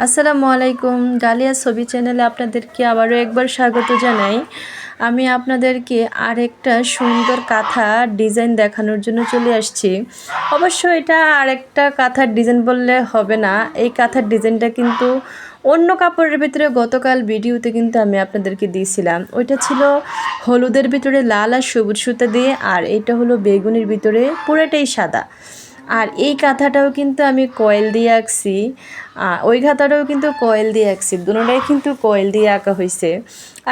আসসালামু আলাইকুম। ডালিয়া ছবি চ্যানেলে আপনাদেরকে আবারও একবার স্বাগত জানাই। আমি আপনাদেরকে আরেকটা সুন্দর কাঁথা ডিজাইন দেখানোর জন্য চলে আসছি। অবশ্য এটা আরেকটা কাঁথার ডিজাইন বললে হবে না। এই কাঁথার ডিজাইনটা কিন্তু অন্য কাপড়ের ভিতরে গতকাল ভিডিওতে কিন্তু আমি আপনাদেরকে দিয়েছিলাম। ওইটা ছিল হলুদের ভিতরে লাল আর সবুজ সুতা দিয়ে, আর এটা হলো বেগুনের ভিতরে পুরোটাই সাদা। আর এই কাঁথাটাও কিন্তু আমি কয়েল দিয়ে আঁকছি, ওই কাঁথাটাও কিন্তু কয়েল দিয়ে আঁকছি, দুটোটাই কিন্তু কয়েল দিয়ে আঁকা হয়েছে।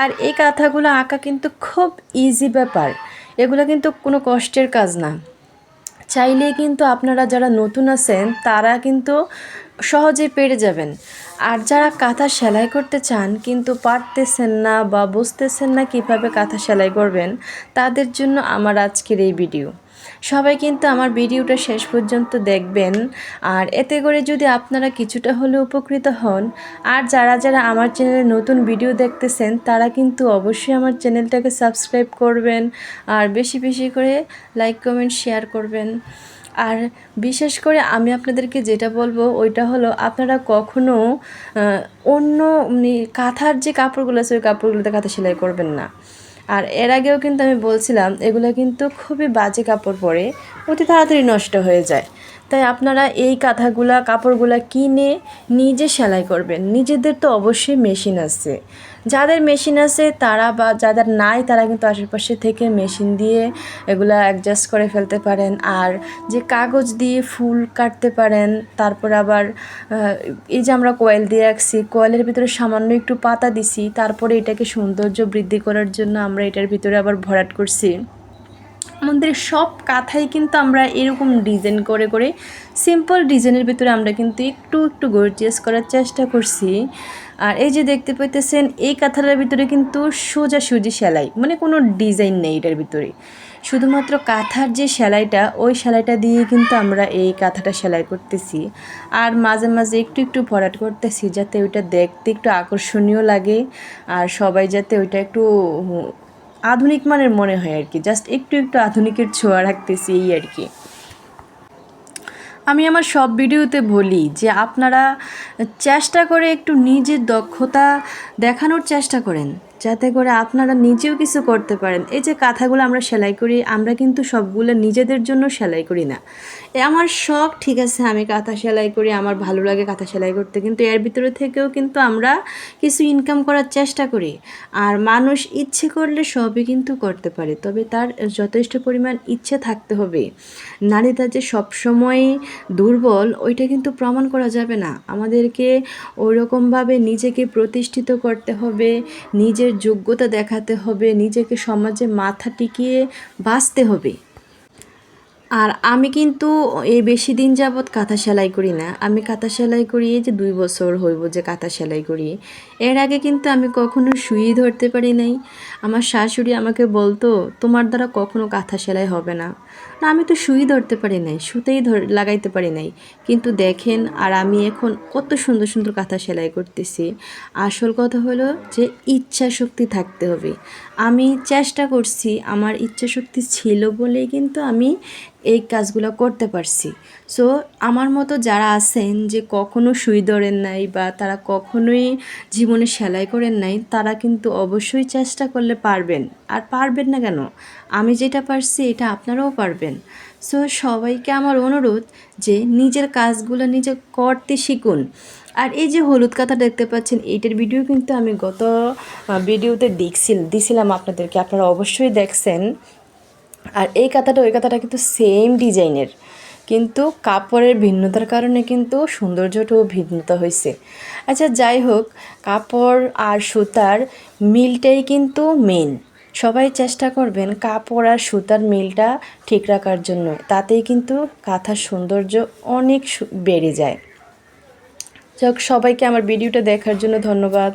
আর এই কাঁথাগুলো আঁকা কিন্তু খুব ইজি ব্যাপার, এগুলো কিন্তু কোনো কষ্টের কাজ না। চাইলেই কিন্তু আপনারা যারা নতুন আছেন তারা কিন্তু সহজেই পেরে যাবেন। আর যারা কাঁথা সেলাই করতে চান কিন্তু পারতেছেন না বা বুঝতেছেন না কীভাবে কাঁথা সেলাই করবেন, তাদের জন্য আমার আজকের এই ভিডিও। সবাই কিন্তু আমার ভিডিওটা শেষ পর্যন্ত দেখবেন, আর এতে করে যদি আপনারা কিছুটা হলেও উপকৃত হন। আর যারা যারা আমার চ্যানেলে নতুন ভিডিও দেখতেছেন তারা কিন্তু অবশ্যই আমার চ্যানেলটাকে সাবস্ক্রাইব করবেন, আর বেশি বেশি করে লাইক কমেন্ট শেয়ার করবেন। আর বিশেষ করে আমি আপনাদেরকে যেটা বলবো ওইটা হলো, আপনারা কখনো অন্য কাঁথার যে কাপড়গুলো আছে ওই কাপড়গুলোতে কাঁথা সেলাই করবেন না। আর এর আগেও কিন্তু আমি বলছিলাম এগুলো কিন্তু খুবই বাজে কাপড় পরে, অতি তাড়াতাড়ি নষ্ট হয়ে যায়। তাই আপনারা এই কাপড়গুলা কিনে নিজে সেলাই করবেন। নিজেদের তো অবশ্যই মেশিন আছে, যাদের মেশিন আছে তারা, বা যাদের নাই তারা কিন্তু আশেপাশে থেকে মেশিন দিয়ে এগুলা অ্যাডজাস্ট করে ফেলতে পারেন। আর যে কাগজ দিয়ে ফুল কাটতে পারেন, তারপর আবার এই যে আমরা কয়েল দিয়ে রাখছি, কয়েলের ভিতরে সামান্য একটু পাতা দিছি, তারপরে এটাকে সৌন্দর্য বৃদ্ধি করার জন্য আমরা এটার ভিতরে আবার ভরাট করছি। আমাদের সব কাঁথাই কিন্তু আমরা এরকম ডিজাইন করে করে সিম্পল ডিজাইনের ভিতরে আমরা কিন্তু একটু একটু গর্জিয়াস করার চেষ্টা করছি। আর এই যে দেখতে পাইতেছেন এই কাঁথাটার ভিতরে কিন্তু সোজাসুজি সেলাই, মানে কোনো ডিজাইন নেই এটার ভিতরে, শুধুমাত্র কাঁথার যে সেলাইটা ওই সেলাইটা দিয়ে কিন্তু আমরা এই কাঁথাটা সেলাই করতেছি। আর মাঝে মাঝে একটু একটু ভরাট করতেছি যাতে ওইটা দেখতে একটু আকর্ষণীয় লাগে, আর সবাই যাতে ওইটা একটু আধুনিক মানের মনে হয় আর কি। জাস্ট একটু একটু আধুনিকের ছোঁয়া রাখতেছি এই আর কি। আমি আমার সব ভিডিওতে বলি যে আপনারা চেষ্টা করে একটু নিজের দক্ষতা দেখানোর চেষ্টা করেন, যাতে করে আপনারা নিজেও কিছু করতে পারেন। এই যে কাঁথাগুলো আমরা সেলাই করি, আমরা কিন্তু সবগুলো নিজেদের জন্য সেলাই করি না। আমার শখ, ঠিক আছে, আমি কাঁথা সেলাই করি, আমার ভালো লাগে কাঁথা সেলাই করতে, কিন্তু এর ভিতরে থেকেও কিন্তু আমরা কিছু ইনকাম করার চেষ্টা করি। আর মানুষ ইচ্ছে করলে সবই কিন্তু করতে পারে, তবে তার যথেষ্ট পরিমাণ ইচ্ছে থাকতে হবে। নারীরা যে সবসময় দুর্বল ওইটা কিন্তু প্রমাণ করা যাবে না। আমাদেরকে ওইরকমভাবে নিজেকে প্রতিষ্ঠিত করতে হবে, নিজের যোগ্যতা দেখাতে হবে, নিজেকে সমাজে মাথা টিকিয়ে বাঁচতে হবে। আর আমি কিন্তু এই বেশি দিন যাবৎ কাঁথা সেলাই করি না। আমি কাঁথা সেলাই করি এই যে 2 বছর হইব যে কাঁথা সেলাই করি। এর আগে কিন্তু আমি কখনো সুই ধরতে পারি নাই। আমার শাশুড়ি আমাকে বলতো তোমার দ্বারা কখনো কাঁথা সেলাই হবে না। না, আমি তো সুই ধরতে পারি নাই, সুতেই লাগাইতে পারি নাই। কিন্তু দেখেন, আর আমি এখন কত সুন্দর সুন্দর কাঁথা সেলাই করতেছি। আসল কথা হলো যে ইচ্ছা শক্তি থাকতে হবে। আমি চেষ্টা করছি, আমার ইচ্ছা শক্তি ছিল বলেই কিন্তু আমি এই কাজগুলো করতে পারছি। সো আমার মতো যারা আছেন যে কখনো সুই ধরেন নাই বা তারা কখনোই জীবনে সেলাই করেন নাই, তারা কিন্তু অবশ্যই চেষ্টা করলে পারবেন। আর পারবেন না কেন, আমি যেটা পারছি এটা আপনারাও পারবেন। সো সবাইকে আমার অনুরোধ যে নিজের কাজগুলো নিজে করতে শিখুন। আর এই যে হলুদ কাঁথা দেখতে পাচ্ছেন, এইটার ভিডিও কিন্তু আমি গত ভিডিওতে দিছিলাম আপনাদেরকে, আপনারা অবশ্যই দেখছেন। আর এই কাঁথাটা ওই কাঁথাটা কিন্তু সেম ডিজাইনের, কিন্তু কাপড়ের ভিন্নতার কারণে কিন্তু সৌন্দর্যটাও ভিন্নতা হয়েছে। আচ্ছা, যাই হোক, কাপড় আর সুতার মিলটাই কিন্তু মেন। সবাই চেষ্টা করবেন কাপড় আর সুতার মিলটা ঠিক রাখার জন্য, তাতেই কিন্তু কাঁথার সৌন্দর্য অনেক বেড়ে যায়। যাক, সবাইকে আমার ভিডিওটা দেখার জন্য ধন্যবাদ।